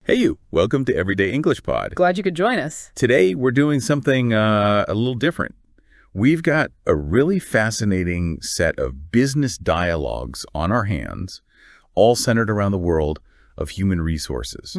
Hey you, welcome to Everyday English Pod. Glad you could join us. Today we're doing something a little different. We've got a really fascinating set of business dialogues on our hands, all centered around the world of human resources.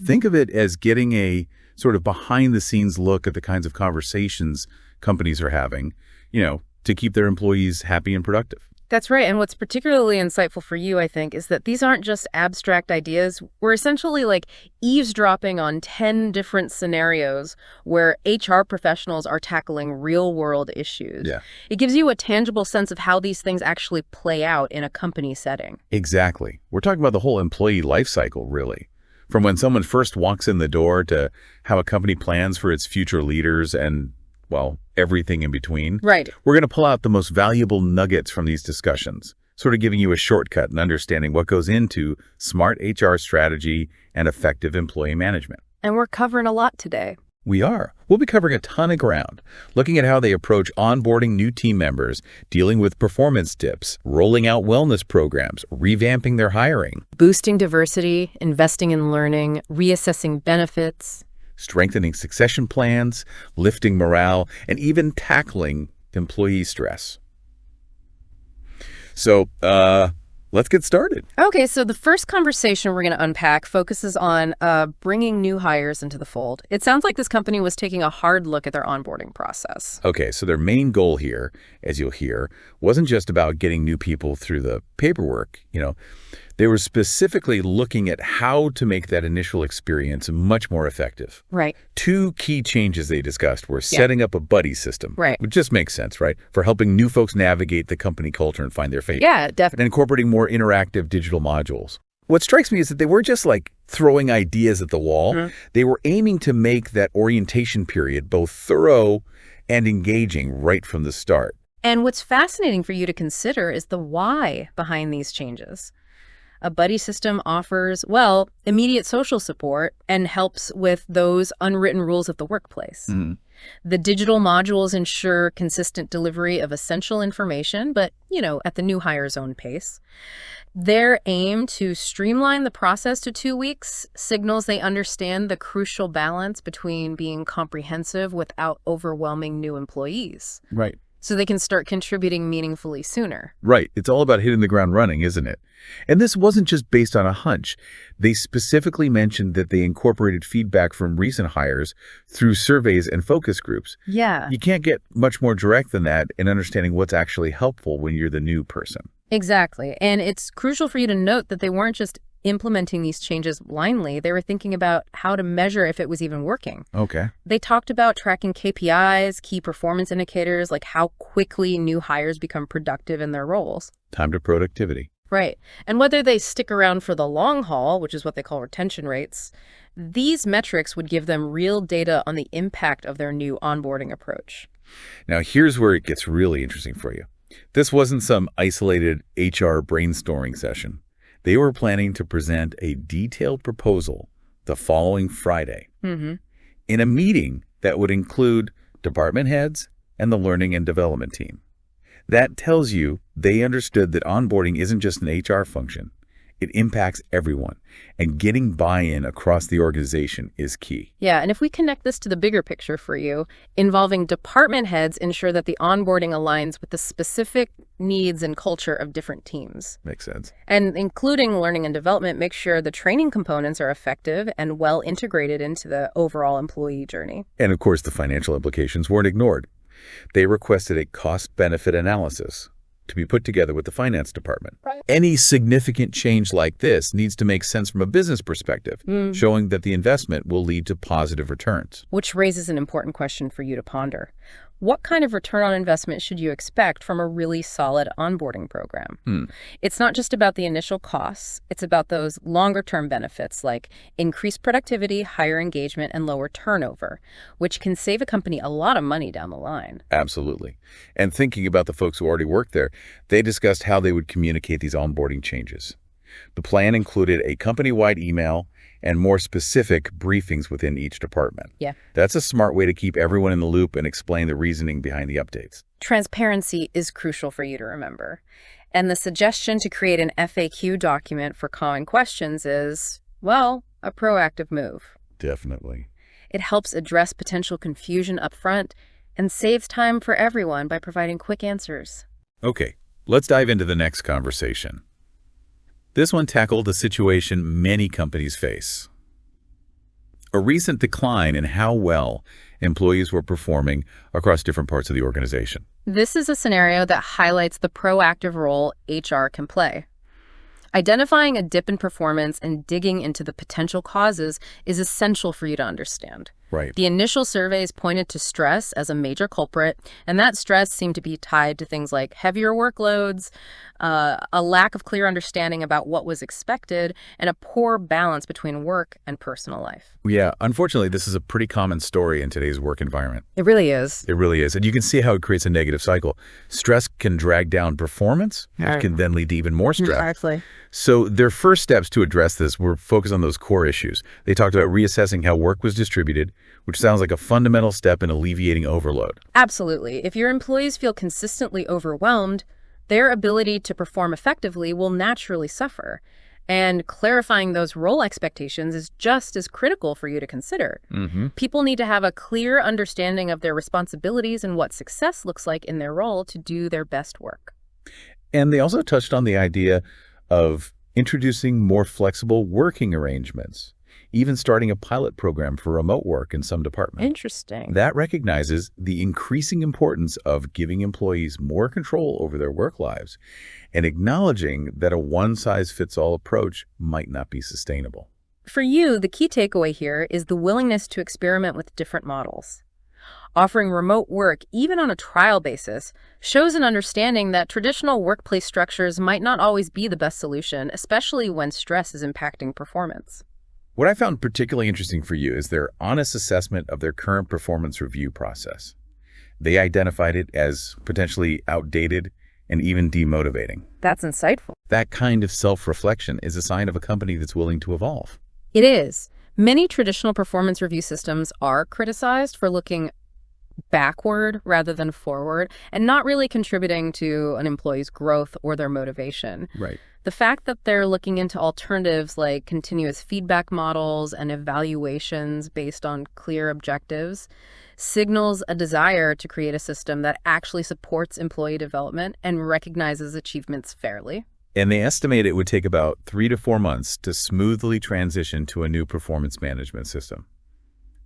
Think of it as getting a sort of behind-the-scenes look at the kinds of conversations companies are having, to keep their employees happy and productive. That's right. And what's particularly insightful for you, I think, is that these aren't just abstract ideas. We're essentially like eavesdropping on 10 different scenarios where HR professionals are tackling real-world issues. Yeah. It gives you a tangible sense of how these things actually play out in a company setting. Exactly. We're talking about the whole employee life cycle, really. From when someone first walks in the door to how a company plans for its future leaders and, well, everything in between. Right. We're going to pull out the most valuable nuggets from these discussions, sort of giving you a shortcut in understanding what goes into smart HR strategy and effective employee management. And we're covering a lot today. We are. We'll be covering a ton of ground, looking at how they approach onboarding new team members, dealing with performance dips, rolling out wellness programs, revamping their hiring, Boosting diversity, investing in learning, reassessing benefits. strengthening succession plans, lifting morale, and even tackling employee stress. So, let's get started. Okay, so the first conversation we're going to unpack focuses on bringing new hires into the fold. It sounds like this company was taking a hard look at their onboarding process. Okay, so their main goal here, as you'll hear, wasn't just about getting new people through the paperwork. They were specifically looking at how to make that initial experience much more effective. Right. Two key changes they discussed were setting up a buddy system, Right. which just makes sense, right, for helping new folks navigate the company culture and find their fate. Yeah, And definitely. incorporating more interactive digital modules. What strikes me is that they weren't just like throwing ideas at the wall. They were aiming to make that orientation period both thorough and engaging right from the start. And what's fascinating for you to consider is the why behind these changes. A buddy system offers, well, immediate social support and helps with those unwritten rules of the workplace. The digital modules ensure consistent delivery of essential information, but, at the new hire's own pace. Their aim to streamline the process to 2 weeks signals they understand the crucial balance between being comprehensive without overwhelming new employees, Right. so they can start contributing meaningfully sooner. Right. It's all about hitting the ground running, isn't it? And this wasn't just based on a hunch. They specifically mentioned that they incorporated feedback from recent hires through surveys and focus groups. Yeah, You can't get much more direct than that in understanding what's actually helpful when you're the new person. exactly. And it's crucial for you to note that they weren't just implementing these changes blindly. They were thinking about how to measure if it was even working. Okay. They talked about tracking KPIs, key performance indicators, like how quickly new hires become productive in their roles. Time to productivity. Right. And whether they stick around for the long haul, which is what they call retention rates, these metrics would give them real data on the impact of their new onboarding approach. Now, here's where it gets really interesting for you. This wasn't some isolated HR brainstorming session. They were planning to present a detailed proposal the following Friday in a meeting that would include department heads and the learning and development team. That tells you they understood that onboarding isn't just an HR function. It impacts everyone, and getting buy-in across the organization is key. Yeah, and if we connect this to the bigger picture for you, involving department heads ensure that the onboarding aligns with the specific needs and culture of different teams. Makes sense. And including learning and development makes sure the training components are effective and well integrated into the overall employee journey. And of course, the financial implications weren't ignored. They requested a cost-benefit analysis to be put together with the finance department. Right. Any significant change like this needs to make sense from a business perspective, showing that the investment will lead to positive returns. Which raises an important question for you to ponder. What kind of return on investment should you expect from a really solid onboarding program? It's not just about the initial costs. It's about those longer-term benefits like increased productivity, higher engagement, and lower turnover, which can save a company a lot of money down the line. Absolutely. And thinking about the folks who already work there, they discussed how they would communicate these onboarding changes. The plan included a company-wide email and more specific briefings within each department. Yeah. That's a smart way to keep everyone in the loop and explain the reasoning behind the updates. Transparency is crucial for you to remember. And the suggestion to create an FAQ document for common questions is, well, a proactive move. Definitely. It helps address potential confusion up front and saves time for everyone by providing quick answers. Okay, let's dive into the next conversation. This one tackled a situation many companies face: a recent decline in how well employees were performing across different parts of the organization. This is a scenario that highlights the proactive role HR can play. Identifying a dip in performance and digging into the potential causes is essential for you to understand. Right. The initial surveys pointed to stress as a major culprit, and that stress seemed to be tied to things like heavier workloads, a lack of clear understanding about what was expected, and a poor balance between work and personal life. Yeah, unfortunately, this is a pretty common story in today's work environment. It really is. It really is. And you can see how it creates a negative cycle. Stress can drag down performance, which can then lead to even more stress. Exactly. So their first steps to address this were focused on those core issues. They talked about reassessing how work was distributed, which sounds like a fundamental step in alleviating overload. Absolutely. If your employees feel consistently overwhelmed, their ability to perform effectively will naturally suffer. And clarifying those role expectations is just as critical for you to consider. People need to have a clear understanding of their responsibilities and what success looks like in their role to do their best work. And they also touched on the idea of introducing more flexible working arrangements, even starting a pilot program for remote work in some departments. Interesting. That recognizes the increasing importance of giving employees more control over their work lives and acknowledging that a one-size-fits-all approach might not be sustainable. For you, the key takeaway here is the willingness to experiment with different models. Offering remote work, even on a trial basis, shows an understanding that traditional workplace structures might not always be the best solution, especially when stress is impacting performance. What I found particularly interesting for you is their honest assessment of their current performance review process. They identified it as potentially outdated and even demotivating. That's insightful. That kind of self-reflection is a sign of a company that's willing to evolve. It is. Many traditional performance review systems are criticized for looking backward rather than forward and not really contributing to an employee's growth or their motivation. Right. The fact that they're looking into alternatives like continuous feedback models and evaluations based on clear objectives signals a desire to create a system that actually supports employee development and recognizes achievements fairly. And they estimate it would take about 3 to 4 months to smoothly transition to a new performance management system.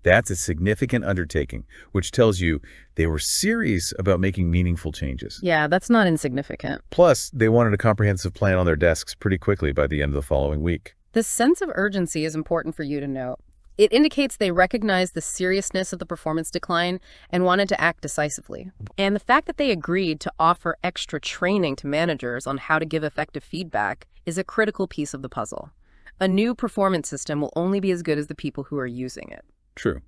That's a significant undertaking, which tells you they were serious about making meaningful changes. Yeah, that's not insignificant. Plus, they wanted a comprehensive plan on their desks pretty quickly by the end of the following week. The sense of urgency is important for you to note. It indicates they recognize the seriousness of the performance decline and wanted to act decisively. And the fact that they agreed to offer extra training to managers on how to give effective feedback is a critical piece of the puzzle. A new performance system will only be as good as the people who are using it. True.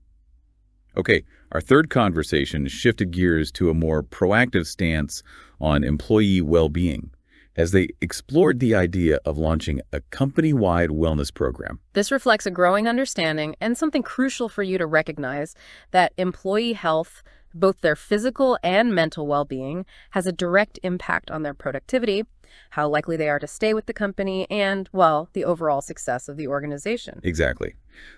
Okay, our third conversation shifted gears to a more proactive stance on employee well-being as they explored the idea of launching a company-wide wellness program. This reflects a growing understanding and something crucial for you to recognize that employee health, both their physical and mental well-being, has a direct impact on their productivity, how likely they are to stay with the company, and, well, the overall success of the organization. Exactly.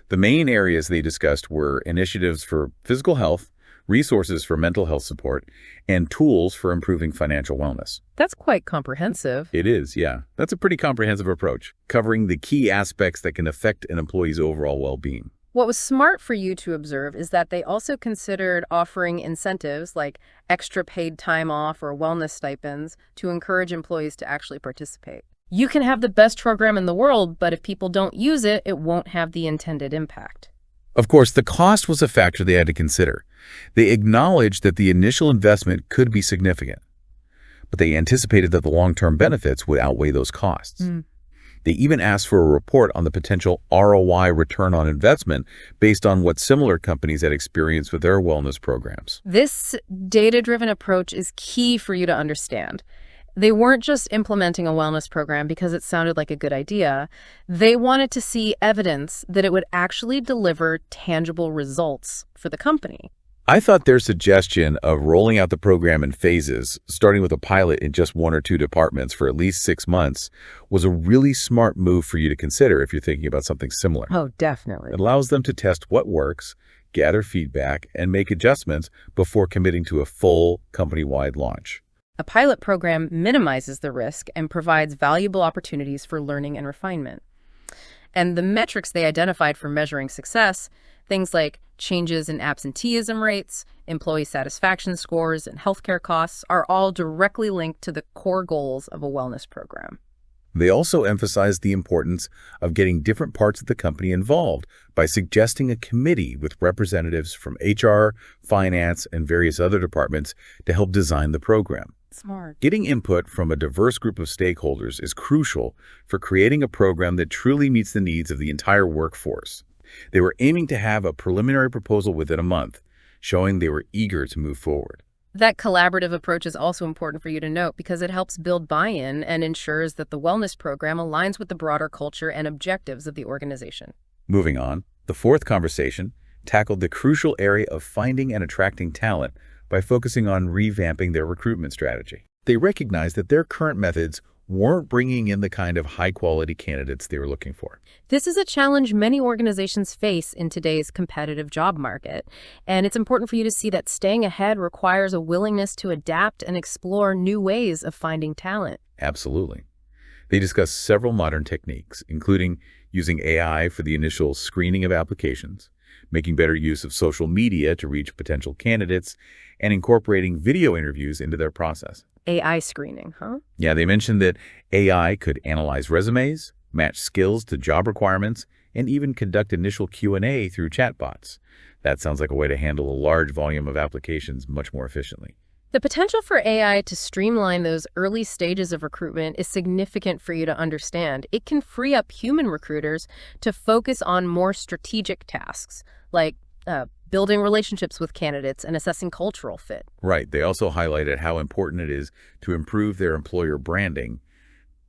The main areas they discussed were initiatives for physical health, resources for mental health support, and tools for improving financial wellness. That's quite comprehensive. It is, yeah. That's a pretty comprehensive approach, covering the key aspects that can affect an employee's overall well-being. What was smart for you to observe is that they also considered offering incentives like extra paid time off or wellness stipends to encourage employees to actually participate. You can have the best program in the world, but if people don't use it, it won't have the intended impact. Of course, the cost was a factor they had to consider. They acknowledged that the initial investment could be significant, but they anticipated that the long-term benefits would outweigh those costs. They even asked for a report on the potential ROI return on investment based on what similar companies had experienced with their wellness programs. This data-driven approach is key for you to understand. They weren't just implementing a wellness program because it sounded like a good idea. They wanted to see evidence that it would actually deliver tangible results for the company. I thought their suggestion of rolling out the program in phases, starting with a pilot in just 1 or 2 departments for at least 6 months, was a really smart move for you to consider if you're thinking about something similar. Oh, definitely. It allows them to test what works, gather feedback, and make adjustments before committing to a full company-wide launch. A pilot program minimizes the risk and provides valuable opportunities for learning and refinement. And the metrics they identified for measuring success, things like changes in absenteeism rates, employee satisfaction scores, and healthcare costs, are all directly linked to the core goals of a wellness program. They also emphasized the importance of getting different parts of the company involved by suggesting a committee with representatives from HR, finance, and various other departments to help design the program. Smart. Getting input from a diverse group of stakeholders is crucial for creating a program that truly meets the needs of the entire workforce. They were aiming to have a preliminary proposal within a month, showing they were eager to move forward. That collaborative approach is also important for you to note because it helps build buy-in and ensures that the wellness program aligns with the broader culture and objectives of the organization. Moving on, the fourth conversation tackled the crucial area of finding and attracting talent by focusing on revamping their recruitment strategy. They recognized that their current methods weren't bringing in the kind of high-quality candidates they were looking for. This is a challenge many organizations face in today's competitive job market, and it's important for you to see that staying ahead requires a willingness to adapt and explore new ways of finding talent. Absolutely. They discussed several modern techniques, including using AI for the initial screening of applications, making better use of social media to reach potential candidates, and incorporating video interviews into their process. AI screening, huh? Yeah, they mentioned that AI could analyze resumes, match skills to job requirements, and even conduct initial Q&A through chatbots. That sounds like a way to handle a large volume of applications much more efficiently. The potential for AI to streamline those early stages of recruitment is significant for you to understand. It can free up human recruiters to focus on more strategic tasks, like building relationships with candidates and assessing cultural fit. Right. They also highlighted how important it is to improve their employer branding,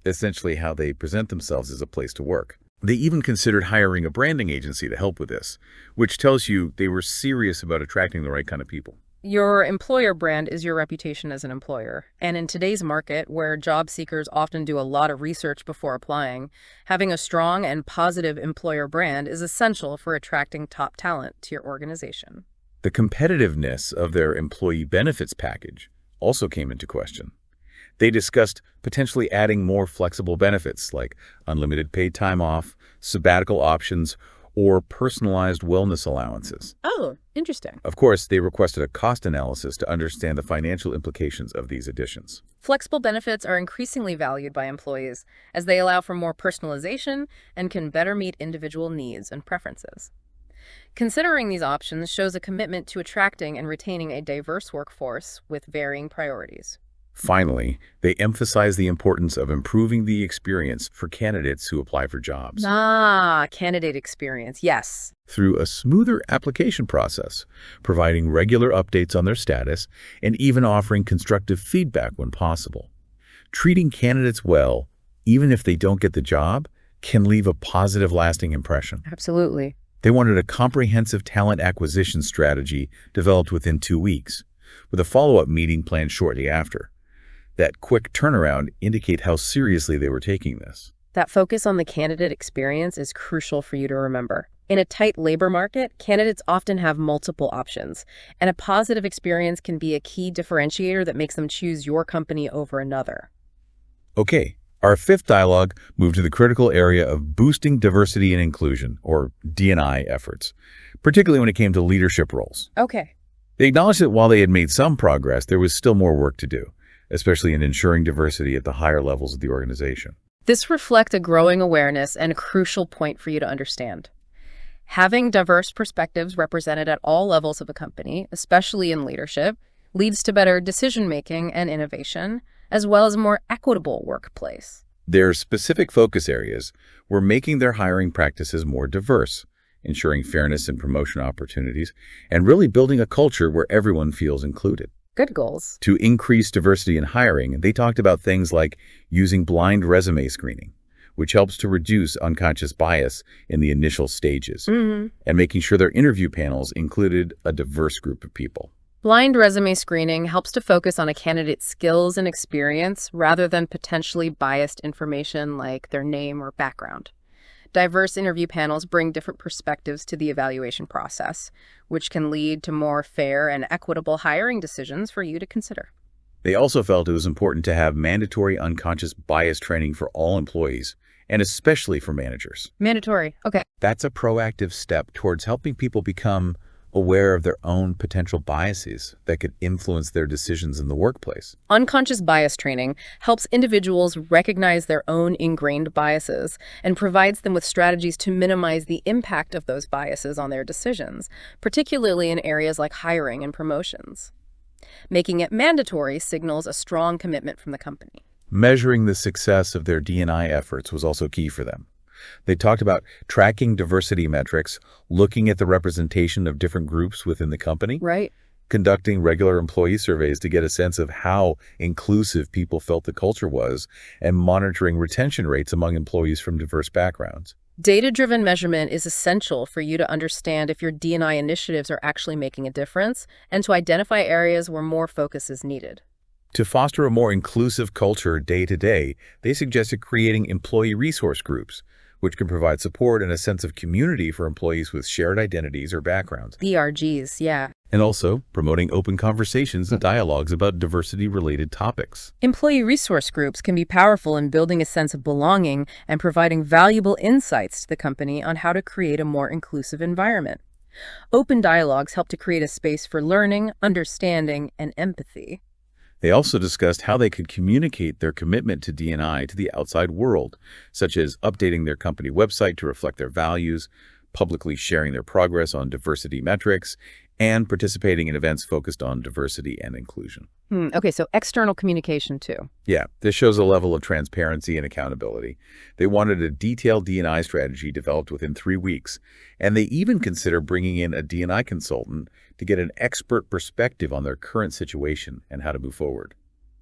essentially how they present themselves as a place to work. They even considered hiring a branding agency to help with this, which tells you they were serious about attracting the right kind of people. Your employer brand is your reputation as an employer. And in today's market, where job seekers often do a lot of research before applying, having a strong and positive employer brand is essential for attracting top talent to your organization. The competitiveness of their employee benefits package also came into question. They discussed potentially adding more flexible benefits like unlimited paid time off, sabbatical options, or personalized wellness allowances. Oh, interesting. Of course, they requested a cost analysis to understand the financial implications of these additions. Flexible benefits are increasingly valued by employees as they allow for more personalization and can better meet individual needs and preferences. Considering these options shows a commitment to attracting and retaining a diverse workforce with varying priorities. Finally, they emphasize the importance of improving the experience for candidates who apply for jobs. Candidate experience, yes. Through a smoother application process, providing regular updates on their status, and even offering constructive feedback when possible. Treating candidates well, even if they don't get the job, can leave a positive, lasting impression. Absolutely. They wanted a comprehensive talent acquisition strategy developed within 2 weeks, with a follow-up meeting planned shortly after. That quick turnaround indicate how seriously they were taking this. That focus on the candidate experience is crucial for you to remember. In a tight labor market, candidates often have multiple options, and a positive experience can be a key differentiator that makes them choose your company over another. Okay, our fifth dialogue moved to the critical area of boosting diversity and inclusion, or D&I efforts, particularly when it came to leadership roles. Okay. They acknowledged that while they had made some progress, there was still more work to do, especially in ensuring diversity at the higher levels of the organization. This reflects a growing awareness and a crucial point for you to understand. Having diverse perspectives represented at all levels of a company, especially in leadership, leads to better decision-making and innovation, as well as a more equitable workplace. Their specific focus areas were making their hiring practices more diverse, ensuring fairness in promotion opportunities, and really building a culture where everyone feels included. Good goals. To increase diversity in hiring, they talked about things like using blind resume screening, which helps to reduce unconscious bias in the initial stages, Mm-hmm. and making sure their interview panels included a diverse group of people. Blind resume screening helps to focus on a candidate's skills and experience rather than potentially biased information like their name or background. Diverse interview panels bring different perspectives to the evaluation process, which can lead to more fair and equitable hiring decisions for you to consider. They also felt it was important to have mandatory unconscious bias training for all employees, and especially for managers. Mandatory. Okay. That's a proactive step towards helping people become aware of their own potential biases that could influence their decisions in the workplace. Unconscious bias training helps individuals recognize their own ingrained biases and provides them with strategies to minimize the impact of those biases on their decisions, particularly in areas like hiring and promotions. Making it mandatory signals a strong commitment from the company. Measuring the success of their D&I efforts was also key for them. They talked about tracking diversity metrics, looking at the representation of different groups within the company, Right. conducting regular employee surveys to get a sense of how inclusive people felt the culture was, and monitoring retention rates among employees from diverse backgrounds. Data-driven measurement is essential for you to understand if your D&I initiatives are actually making a difference and to identify areas where more focus is needed. To foster a more inclusive culture day to day, they suggested creating employee resource groups, which can provide support and a sense of community for employees with shared identities or backgrounds. ERGs, yeah. And also promoting open conversations and dialogues about diversity-related topics. Employee resource groups can be powerful in building a sense of belonging and providing valuable insights to the company on how to create a more inclusive environment. Open dialogues help to create a space for learning, understanding, and empathy. They also discussed how they could communicate their commitment to D&I to the outside world, such as updating their company website to reflect their values, publicly sharing their progress on diversity metrics, and participating in events focused on diversity and inclusion. Okay, so external communication too. Yeah, this shows a level of transparency and accountability. They wanted a detailed D&I strategy developed within 3 weeks, and they even consider bringing in a D&I consultant to get an expert perspective on their current situation and how to move forward.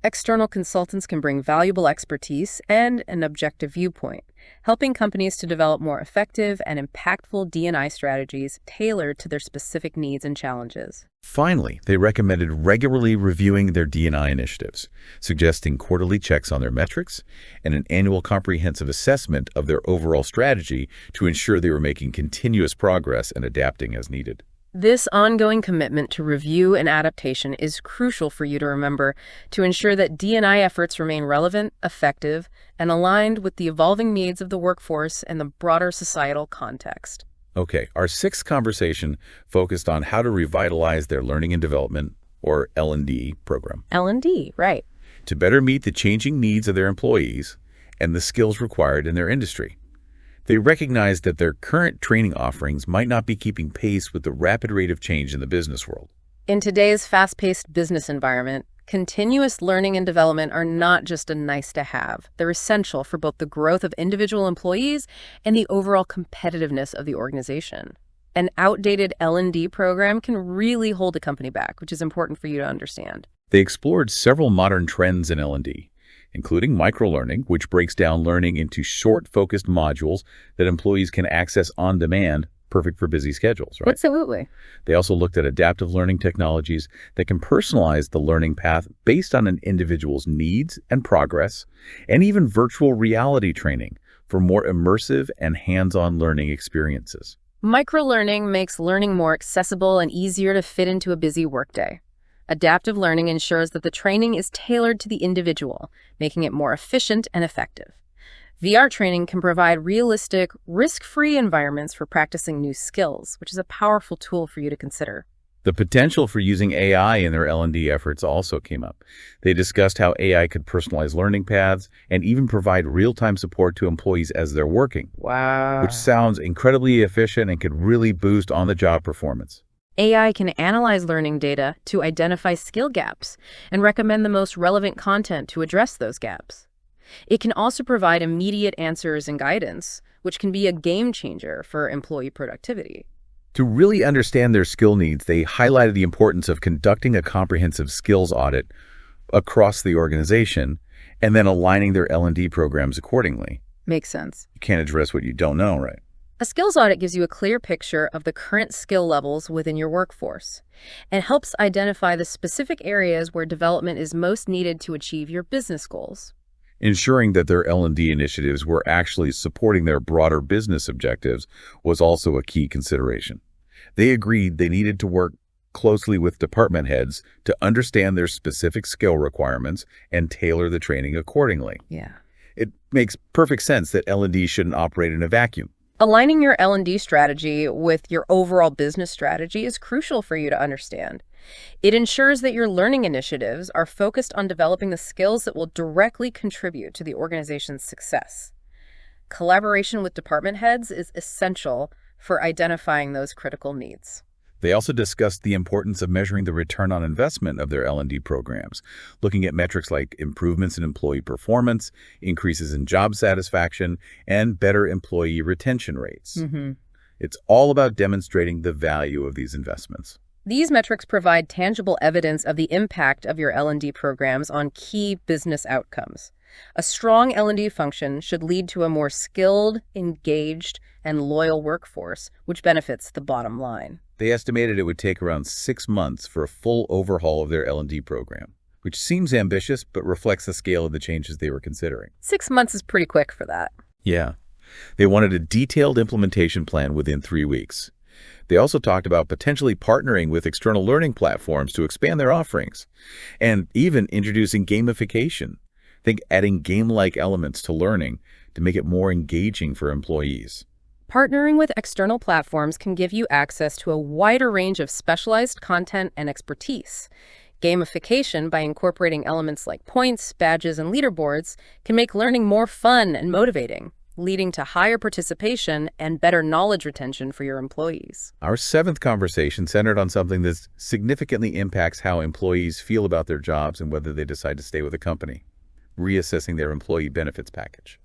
External consultants can bring valuable expertise and an objective viewpoint, helping companies to develop more effective and impactful D&I strategies tailored to their specific needs and challenges. Finally, they recommended regularly reviewing their D&I initiatives, suggesting quarterly checks on their metrics and an annual comprehensive assessment of their overall strategy to ensure they were making continuous progress and adapting as needed. This ongoing commitment to review and adaptation is crucial for you to remember to ensure that D&I efforts remain relevant, effective, and aligned with the evolving needs of the workforce and the broader societal context. Okay, our sixth conversation focused on how to revitalize their learning and development, or L&D, program L&D, right. to better meet the changing needs of their employees and the skills required in their industry. They recognized that their current training offerings might not be keeping pace with the rapid rate of change in the business world. In today's fast-paced business environment, continuous learning and development are not just a nice-to-have. They're essential for both the growth of individual employees and the overall competitiveness of the organization. An outdated L&D program can really hold a company back, which is important for you to understand. They explored several modern trends in L&D, including microlearning, which breaks down learning into short, focused modules that employees can access on demand, perfect for busy schedules, right? Absolutely. They also looked at adaptive learning technologies that can personalize the learning path based on an individual's needs and progress, and even virtual reality training for more immersive and hands-on learning experiences. Microlearning makes learning more accessible and easier to fit into a busy workday. Adaptive learning ensures that the training is tailored to the individual, making it more efficient and effective. VR training can provide realistic, risk-free environments for practicing new skills, which is a powerful tool for you to consider. The potential for using AI in their L&D efforts also came up. They discussed how AI could personalize learning paths and even provide real-time support to employees as they're working, Wow. which sounds incredibly efficient and could really boost on-the-job performance. AI can analyze learning data to identify skill gaps and recommend the most relevant content to address those gaps. It can also provide immediate answers and guidance, which can be a game changer for employee productivity. To really understand their skill needs, they highlighted the importance of conducting a comprehensive skills audit across the organization and then aligning their L&D programs accordingly. Makes sense. You can't address what you don't know, right? A skills audit gives you a clear picture of the current skill levels within your workforce and helps identify the specific areas where development is most needed to achieve your business goals. Ensuring that their L&D initiatives were actually supporting their broader business objectives was also a key consideration. They agreed they needed to work closely with department heads to understand their specific skill requirements and tailor the training accordingly. Yeah. It makes perfect sense that L&D shouldn't operate in a vacuum. Aligning your L&D strategy with your overall business strategy is crucial for you to understand. It ensures that your learning initiatives are focused on developing the skills that will directly contribute to the organization's success. Collaboration with department heads is essential for identifying those critical needs. They also discussed the importance of measuring the return on investment of their L&D programs, looking at metrics like improvements in employee performance, increases in job satisfaction, and better employee retention rates. It's all about demonstrating the value of these investments. These metrics provide tangible evidence of the impact of your L&D programs on key business outcomes. A strong L&D function should lead to a more skilled, engaged, and loyal workforce, which benefits the bottom line. They estimated it would take around 6 months for a full overhaul of their L&D program, which seems ambitious but reflects the scale of the changes they were considering. 6 months is pretty quick for that. Yeah. They wanted a detailed implementation plan within 3 weeks. They also talked about potentially partnering with external learning platforms to expand their offerings, and even introducing gamification. Think adding game-like elements to learning to make it more engaging for employees. Partnering with external platforms can give you access to a wider range of specialized content and expertise. Gamification, by incorporating elements like points, badges, and leaderboards, can make learning more fun and motivating, leading to higher participation and better knowledge retention for your employees. Our 7th conversation centered on something that significantly impacts how employees feel about their jobs and whether they decide to stay with a company: reassessing their employee benefits package.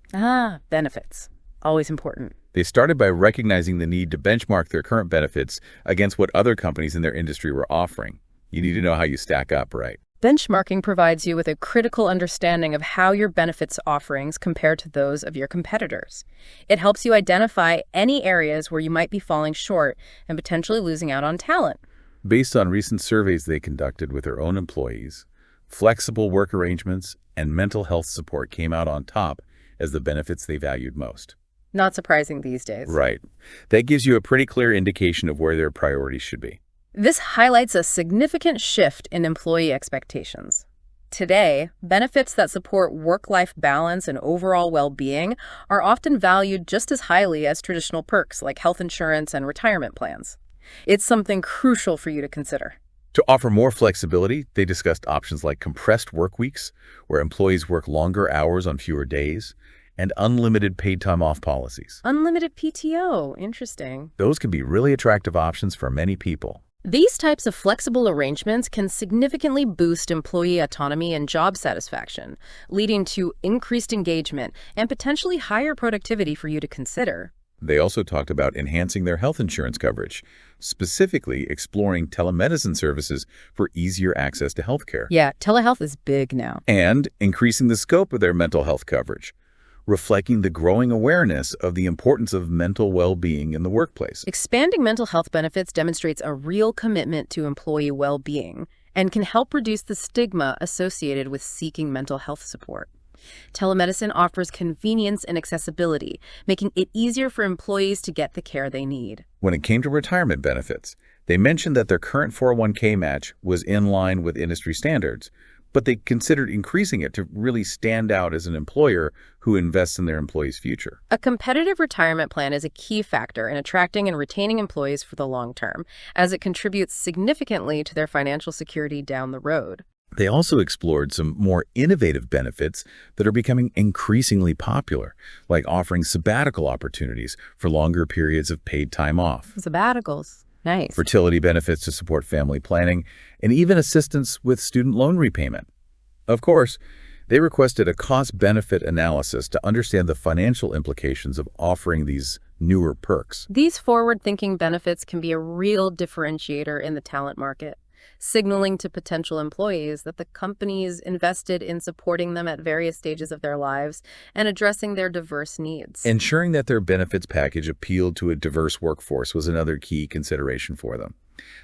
Benefits. Always important. They started by recognizing the need to benchmark their current benefits against what other companies in their industry were offering. You need to know how you stack up, right? Benchmarking provides you with a critical understanding of how your benefits offerings compare to those of your competitors. It helps you identify any areas where you might be falling short and potentially losing out on talent. Based on recent surveys they conducted with their own employees, flexible work arrangements and mental health support came out on top as the benefits they valued most. Not surprising these days. Right. That gives you a pretty clear indication of where their priorities should be. This highlights a significant shift in employee expectations. Today, benefits that support work-life balance and overall well-being are often valued just as highly as traditional perks like health insurance and retirement plans. It's something crucial for you to consider. To offer more flexibility, they discussed options like compressed work weeks, where employees work longer hours on fewer days, and unlimited paid time off policies. Unlimited PTO. Interesting. Those can be really attractive options for many people. These types of flexible arrangements can significantly boost employee autonomy and job satisfaction, leading to increased engagement and potentially higher productivity for you to consider. They also talked about enhancing their health insurance coverage, specifically exploring telemedicine services for easier access to healthcare. Yeah, telehealth is big now. And increasing the scope of their mental health coverage, reflecting the growing awareness of the importance of mental well-being in the workplace. Expanding mental health benefits demonstrates a real commitment to employee well-being and can help reduce the stigma associated with seeking mental health support. Telemedicine offers convenience and accessibility, making it easier for employees to get the care they need. When it came to retirement benefits, they mentioned that their current 401k match was in line with industry standards, but they considered increasing it to really stand out as an employer who invests in their employees' future. A competitive retirement plan is a key factor in attracting and retaining employees for the long term, as it contributes significantly to their financial security down the road. They also explored some more innovative benefits that are becoming increasingly popular, like offering sabbatical opportunities for longer periods of paid time off. Sabbaticals. Nice. Fertility benefits to support family planning, and even assistance with student loan repayment. Of course, they requested a cost-benefit analysis to understand the financial implications of offering these newer perks. These forward-thinking benefits can be a real differentiator in the talent market. signaling to potential employees that the company is invested in supporting them at various stages of their lives and addressing their diverse needs. Ensuring that their benefits package appealed to a diverse workforce was another key consideration for them.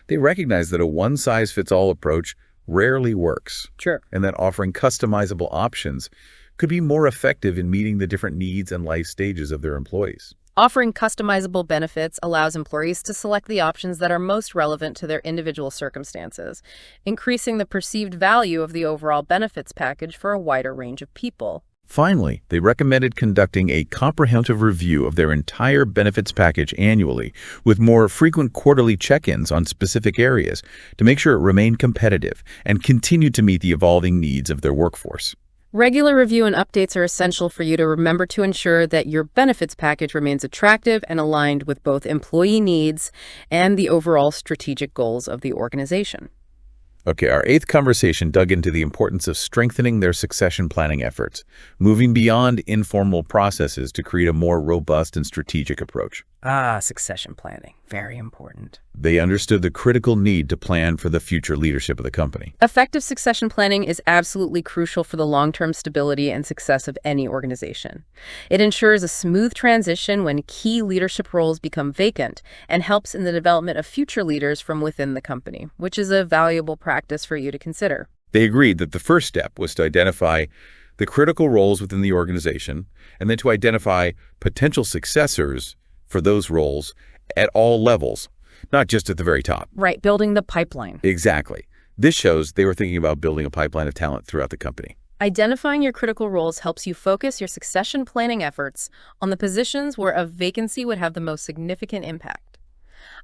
They recognized that a one-size-fits-all approach rarely works, Sure. and that offering customizable options could be more effective in meeting the different needs and life stages of their employees. Offering customizable benefits allows employees to select the options that are most relevant to their individual circumstances, increasing the perceived value of the overall benefits package for a wider range of people. Finally, they recommended conducting a comprehensive review of their entire benefits package annually, with more frequent quarterly check-ins on specific areas to make sure it remained competitive and continued to meet the evolving needs of their workforce. Regular review and updates are essential for you to remember to ensure that your benefits package remains attractive and aligned with both employee needs and the overall strategic goals of the organization. Okay, our eighth conversation dug into the importance of strengthening their succession planning efforts, moving beyond informal processes to create a more robust and strategic approach. Succession planning. Very important. They understood the critical need to plan for the future leadership of the company. Effective succession planning is absolutely crucial for the long-term stability and success of any organization. It ensures a smooth transition when key leadership roles become vacant and helps in the development of future leaders from within the company, which is a valuable practice for you to consider. They agreed that the first step was to identify the critical roles within the organization and then to identify potential successors for those roles at all levels, not just at the very top. Right, building the pipeline. Exactly. This shows they were thinking about building a pipeline of talent throughout the company. Identifying your critical roles helps you focus your succession planning efforts on the positions where a vacancy would have the most significant impact.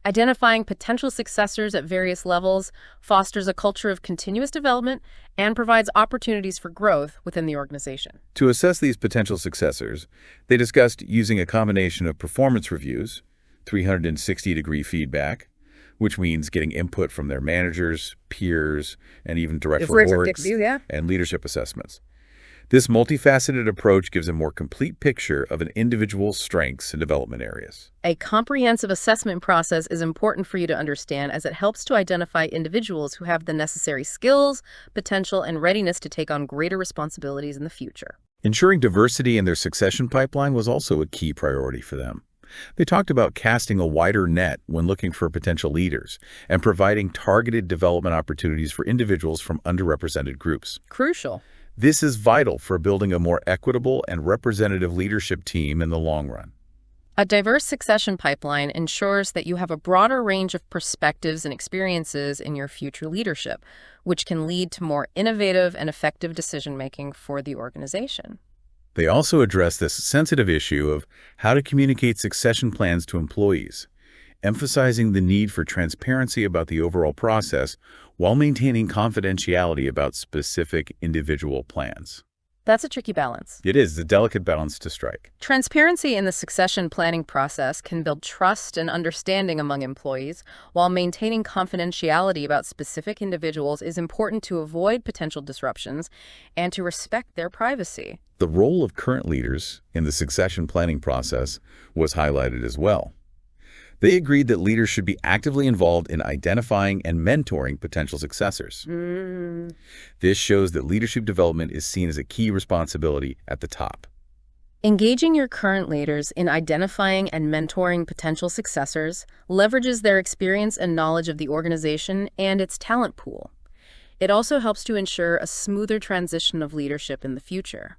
Identifying potential successors at various levels fosters a culture of continuous development and provides opportunities for growth within the organization. To assess these potential successors, they discussed using a combination of performance reviews, 360-degree feedback, which means getting input from their managers, peers, and even direct reports and leadership assessments. This multifaceted approach gives a more complete picture of an individual's strengths and development areas. A comprehensive assessment process is important for you to understand as it helps to identify individuals who have the necessary skills, potential, and readiness to take on greater responsibilities in the future. Ensuring diversity in their succession pipeline was also a key priority for them. They talked about casting a wider net when looking for potential leaders and providing targeted development opportunities for individuals from underrepresented groups. Crucial. This is vital for building a more equitable and representative leadership team in the long run. A diverse succession pipeline ensures that you have a broader range of perspectives and experiences in your future leadership, which can lead to more innovative and effective decision-making for the organization. They also address this sensitive issue of how to communicate succession plans to employees, emphasizing the need for transparency about the overall process while maintaining confidentiality about specific individual plans. That's a tricky balance. It is a delicate balance to strike. Transparency in the succession planning process can build trust and understanding among employees, while maintaining confidentiality about specific individuals is important to avoid potential disruptions and to respect their privacy. The role of current leaders in the succession planning process was highlighted as well. They agreed that leaders should be actively involved in identifying and mentoring potential successors. This shows that leadership development is seen as a key responsibility at the top. Engaging your current leaders in identifying and mentoring potential successors leverages their experience and knowledge of the organization and its talent pool. It also helps to ensure a smoother transition of leadership in the future.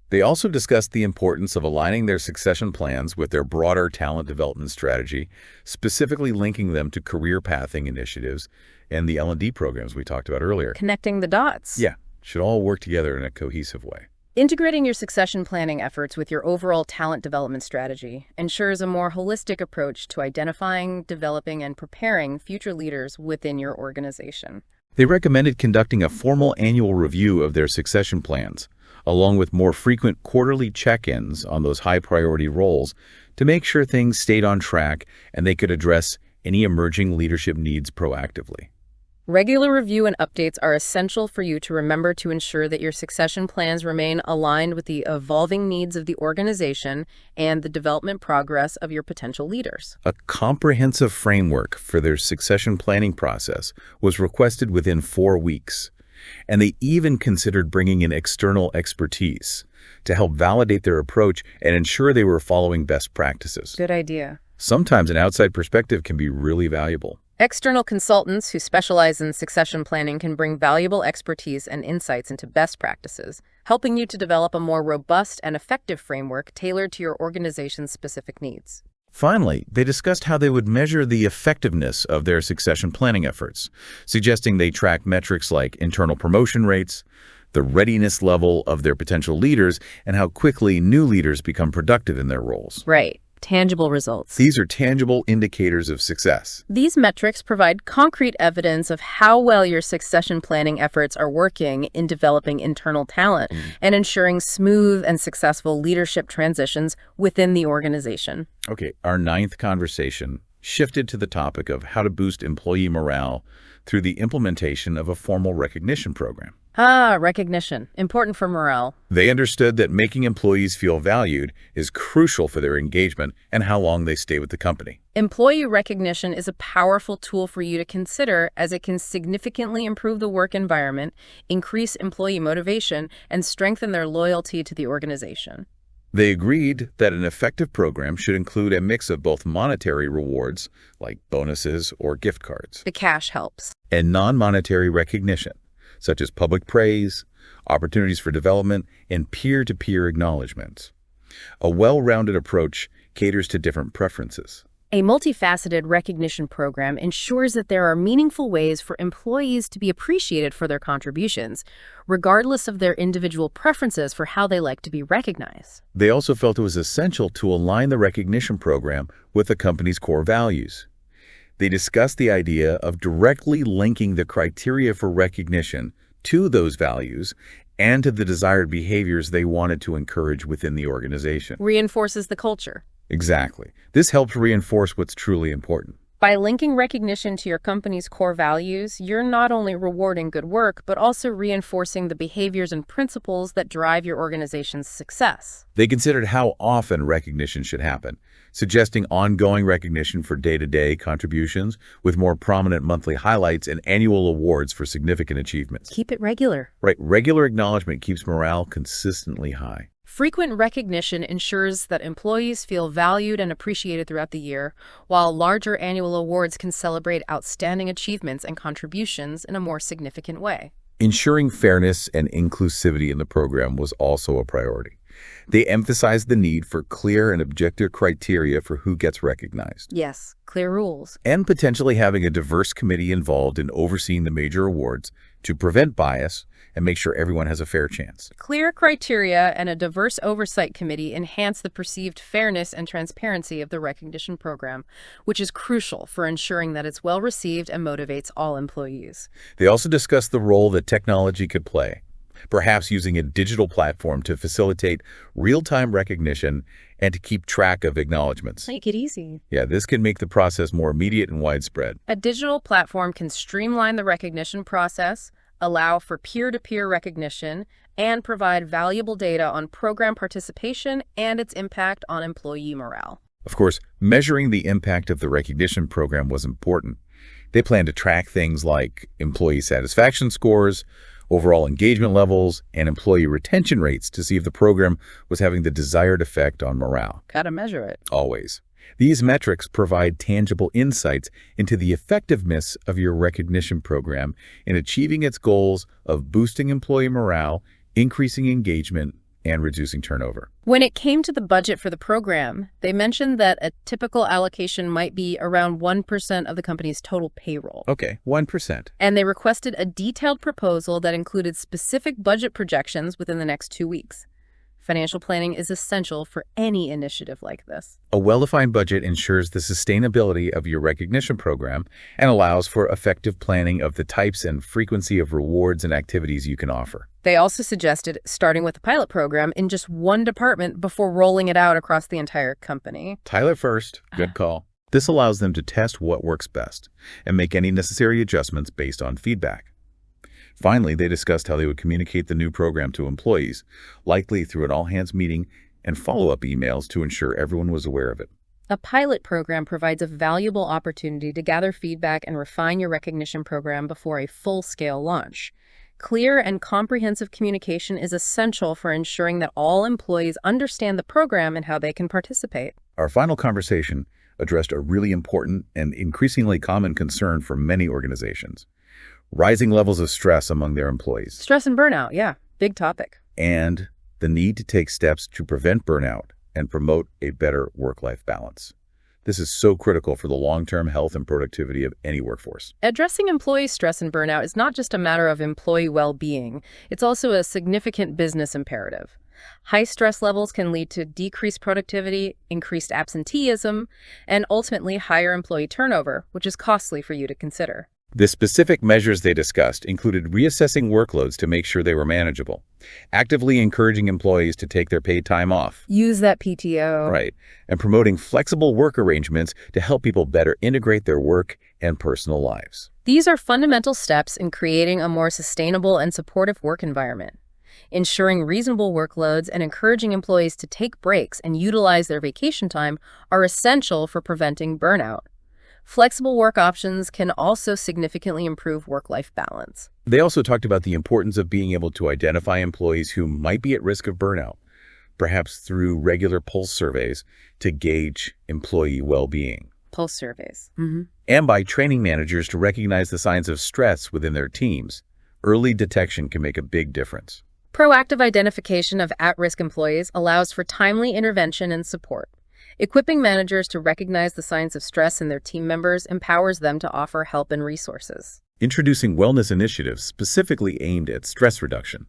They also discussed the importance of aligning their succession plans with their broader talent development strategy, specifically linking them to career pathing initiatives and the L&D programs we talked about earlier. Connecting the dots. Yeah, should all work together in a cohesive way. Integrating your succession planning efforts with your overall talent development strategy ensures a more holistic approach to identifying, developing, and preparing future leaders within your organization. They recommended conducting a formal annual review of their succession plans, along with more frequent quarterly check-ins on those high-priority roles to make sure things stayed on track and they could address any emerging leadership needs proactively. Regular review and updates are essential for you to remember to ensure that your succession plans remain aligned with the evolving needs of the organization and the development progress of your potential leaders. A comprehensive framework for their succession planning process was requested within 4 weeks, and they even considered bringing in external expertise to help validate their approach and ensure they were following best practices. Good idea. Sometimes an outside perspective can be really valuable. External consultants who specialize in succession planning can bring valuable expertise and insights into best practices, helping you to develop a more robust and effective framework tailored to your organization's specific needs. Finally, they discussed how they would measure the effectiveness of their succession planning efforts, suggesting they track metrics like internal promotion rates, the readiness level of their potential leaders, and how quickly new leaders become productive in their roles. Right. Tangible results. These are tangible indicators of success. These metrics provide concrete evidence of how well your succession planning efforts are working in developing internal talent and ensuring smooth and successful leadership transitions within the organization. Okay, our 9th conversation shifted to the topic of how to boost employee morale through the implementation of a formal recognition program. Recognition. Important for morale. They understood that making employees feel valued is crucial for their engagement and how long they stay with the company. Employee recognition is a powerful tool for you to consider as it can significantly improve the work environment, increase employee motivation, and strengthen their loyalty to the organization. They agreed that an effective program should include a mix of both monetary rewards, like bonuses or gift cards, The cash helps. and non-monetary recognition, such as public praise, opportunities for development, and peer-to-peer acknowledgments. A well-rounded approach caters to different preferences. A multifaceted recognition program ensures that there are meaningful ways for employees to be appreciated for their contributions, regardless of their individual preferences for how they like to be recognized. They also felt it was essential to align the recognition program with the company's core values. They discussed the idea of directly linking the criteria for recognition to those values and to the desired behaviors they wanted to encourage within the organization. Reinforces the culture. Exactly. This helps reinforce what's truly important. By linking recognition to your company's core values, you're not only rewarding good work, but also reinforcing the behaviors and principles that drive your organization's success. They considered how often recognition should happen, suggesting ongoing recognition for day-to-day contributions with more prominent monthly highlights and annual awards for significant achievements. Keep it regular. Right, regular acknowledgement keeps morale consistently high. Frequent recognition ensures that employees feel valued and appreciated throughout the year, while larger annual awards can celebrate outstanding achievements and contributions in a more significant way. Ensuring fairness and inclusivity in the program was also a priority. They emphasized the need for clear and objective criteria for who gets recognized, Yes, clear rules. and potentially having a diverse committee involved in overseeing the major awards to prevent bias and make sure everyone has a fair chance. Clear criteria and a diverse oversight committee enhance the perceived fairness and transparency of the recognition program, which is crucial for ensuring that it's well received and motivates all employees. They also discussed the role that technology could play, perhaps using a digital platform to facilitate real-time recognition and to keep track of acknowledgments. Make it easy. Yeah, this can make the process more immediate and widespread. A digital platform can streamline the recognition process, allow for peer-to-peer recognition, and provide valuable data on program participation and its impact on employee morale. Of course, measuring the impact of the recognition program was important. They plan to track things like employee satisfaction scores, overall engagement levels, and employee retention rates to see if the program was having the desired effect on morale. Gotta measure it. Always. These metrics provide tangible insights into the effectiveness of your recognition program in achieving its goals of boosting employee morale, increasing engagement, and reducing turnover. When it came to the budget for the program, they mentioned that a typical allocation might be around 1% of the company's total payroll. Okay, 1%. And they requested a detailed proposal that included specific budget projections within the next 2 weeks. Financial planning is essential for any initiative like this. A well-defined budget ensures the sustainability of your recognition program and allows for effective planning of the types and frequency of rewards and activities you can offer. They also suggested starting with the pilot program in just one department before rolling it out across the entire company. Pilot first. Good call. This allows them to test what works best and make any necessary adjustments based on feedback. Finally, they discussed how they would communicate the new program to employees, likely through an all-hands meeting and follow-up emails to ensure everyone was aware of it. A pilot program provides a valuable opportunity to gather feedback and refine your recognition program before a full-scale launch. Clear and comprehensive communication is essential for ensuring that all employees understand the program and how they can participate. Our final conversation addressed a really important and increasingly common concern for many organizations: rising levels of stress among their employees. Stress and burnout, yeah, big topic. And the need to take steps to prevent burnout and promote a better work-life balance. This is so critical for the long-term health and productivity of any workforce. Addressing employee stress and burnout is not just a matter of employee well-being, it's also a significant business imperative. High stress levels can lead to decreased productivity, increased absenteeism, and ultimately higher employee turnover, which is costly for you to consider. The specific measures they discussed included reassessing workloads to make sure they were manageable, actively encouraging employees to take their paid time off. Use that PTO. Right. And promoting flexible work arrangements to help people better integrate their work and personal lives. These are fundamental steps in creating a more sustainable and supportive work environment. Ensuring reasonable workloads and encouraging employees to take breaks and utilize their vacation time are essential for preventing burnout. Flexible work options can also significantly improve work-life balance. They also talked about the importance of being able to identify employees who might be at risk of burnout, perhaps through regular pulse surveys to gauge employee well-being. Pulse surveys. And by training managers to recognize the signs of stress within their teams. Early detection can make a big difference. Proactive identification of at-risk employees allows for timely intervention and support. Equipping managers to recognize the signs of stress in their team members empowers them to offer help and resources. Introducing wellness initiatives specifically aimed at stress reduction,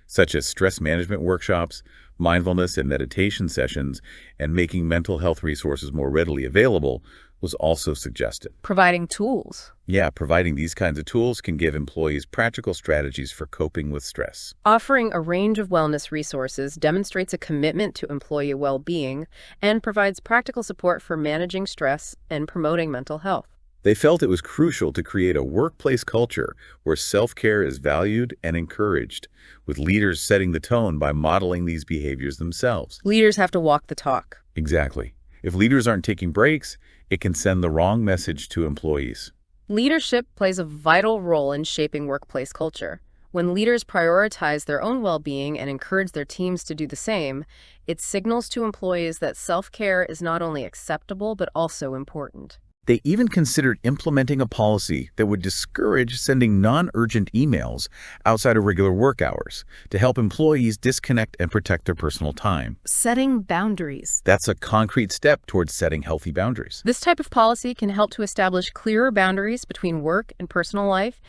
such as stress management workshops, mindfulness and meditation sessions, and making mental health resources more readily available, was also suggested. Providing tools. Yeah, providing these kinds of tools can give employees practical strategies for coping with stress. Offering a range of wellness resources demonstrates a commitment to employee well-being and provides practical support for managing stress and promoting mental health. They felt it was crucial to create a workplace culture where self-care is valued and encouraged, with leaders setting the tone by modeling these behaviors themselves. Leaders have to walk the talk. Exactly. If leaders aren't taking breaks, it can send the wrong message to employees. Leadership plays a vital role in shaping workplace culture. When leaders prioritize their own well-being and encourage their teams to do the same, it signals to employees that self-care is not only acceptable but also important. They even considered implementing a policy that would discourage sending non-urgent emails outside of regular work hours to help employees disconnect and protect their personal time. Setting boundaries. That's a concrete step towards setting healthy boundaries. This type of policy can help to establish clearer boundaries between work and personal life,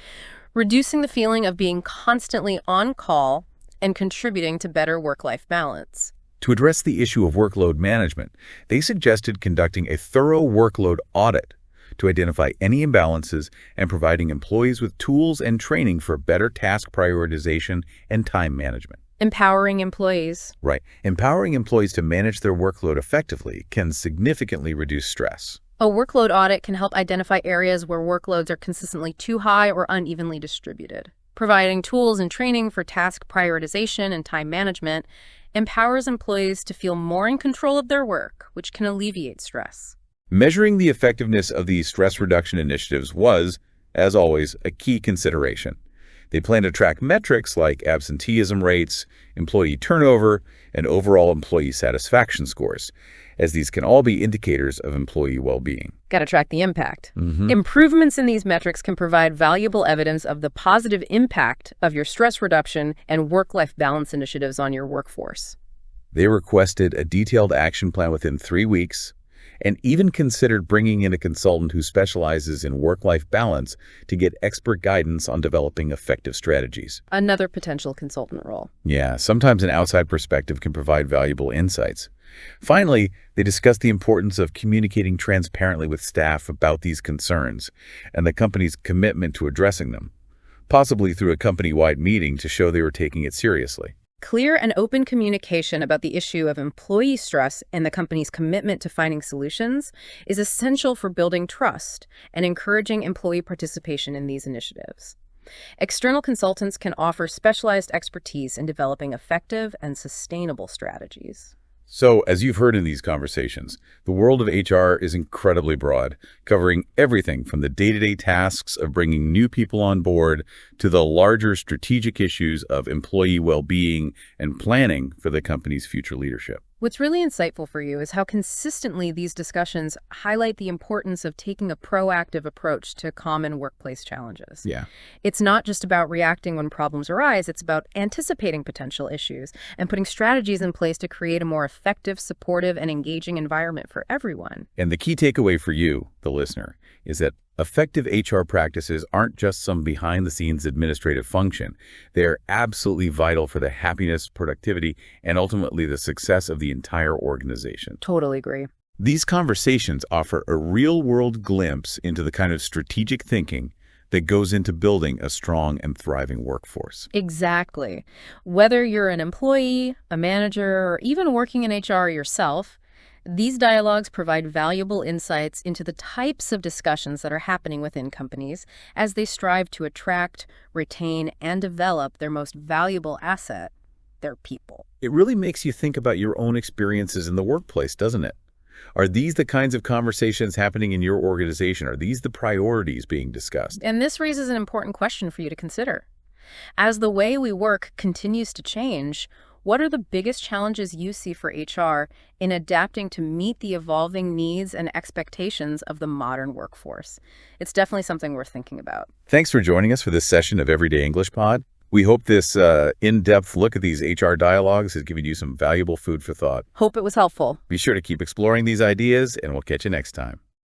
reducing the feeling of being constantly on call and contributing to better work-life balance. To address the issue of workload management, they suggested conducting a thorough workload audit to identify any imbalances and providing employees with tools and training for better task prioritization and time management. Empowering employees. Right. Empowering employees to manage their workload effectively can significantly reduce stress. A workload audit can help identify areas where workloads are consistently too high or unevenly distributed. Providing tools and training for task prioritization and time management empowers employees to feel more in control of their work, which can alleviate stress. Measuring the effectiveness of these stress reduction initiatives was, as always, a key consideration. They plan to track metrics like absenteeism rates, employee turnover, and overall employee satisfaction scores, as these can all be indicators of employee well-being. Got to track the impact. Improvements in these metrics can provide valuable evidence of the positive impact of your stress reduction and work-life balance initiatives on your workforce. They requested a detailed action plan within 3 weeks, and even considered bringing in a consultant who specializes in work-life balance to get expert guidance on developing effective strategies. Another potential consultant role. Yeah, sometimes an outside perspective can provide valuable insights. Finally, they discussed the importance of communicating transparently with staff about these concerns and the company's commitment to addressing them, possibly through a company-wide meeting to show they were taking it seriously. Clear and open communication about the issue of employee stress and the company's commitment to finding solutions is essential for building trust and encouraging employee participation in these initiatives. External consultants can offer specialized expertise in developing effective and sustainable strategies. So, as you've heard in these conversations, the world of HR is incredibly broad, covering everything from the day-to-day tasks of bringing new people on board to the larger strategic issues of employee well-being and planning for the company's future leadership. What's really insightful for you is how consistently these discussions highlight the importance of taking a proactive approach to common workplace challenges. Yeah. It's not just about reacting when problems arise, it's about anticipating potential issues and putting strategies in place to create a more effective, supportive, and engaging environment for everyone. And the key takeaway for you, the listener, is that effective HR practices aren't just some behind-the-scenes administrative function. They're absolutely vital for the happiness, productivity, and ultimately the success of the entire organization. Totally agree. These conversations offer a real-world glimpse into the kind of strategic thinking that goes into building a strong and thriving workforce. Exactly. Whether you're an employee, a manager, or even working in HR yourself, these dialogues provide valuable insights into the types of discussions that are happening within companies as they strive to attract, retain, and develop their most valuable asset, their people. It really makes you think about your own experiences in the workplace, doesn't it? Are these the kinds of conversations happening in your organization? Are these the priorities being discussed? And this raises an important question for you to consider. As the way we work continues to change, what are the biggest challenges you see for HR in adapting to meet the evolving needs and expectations of the modern workforce? It's definitely something worth thinking about. Thanks for joining us for this session of Everyday English Pod. We hope this in-depth look at these HR dialogues has given you some valuable food for thought. Hope it was helpful. Be sure to keep exploring these ideas, and we'll catch you next time.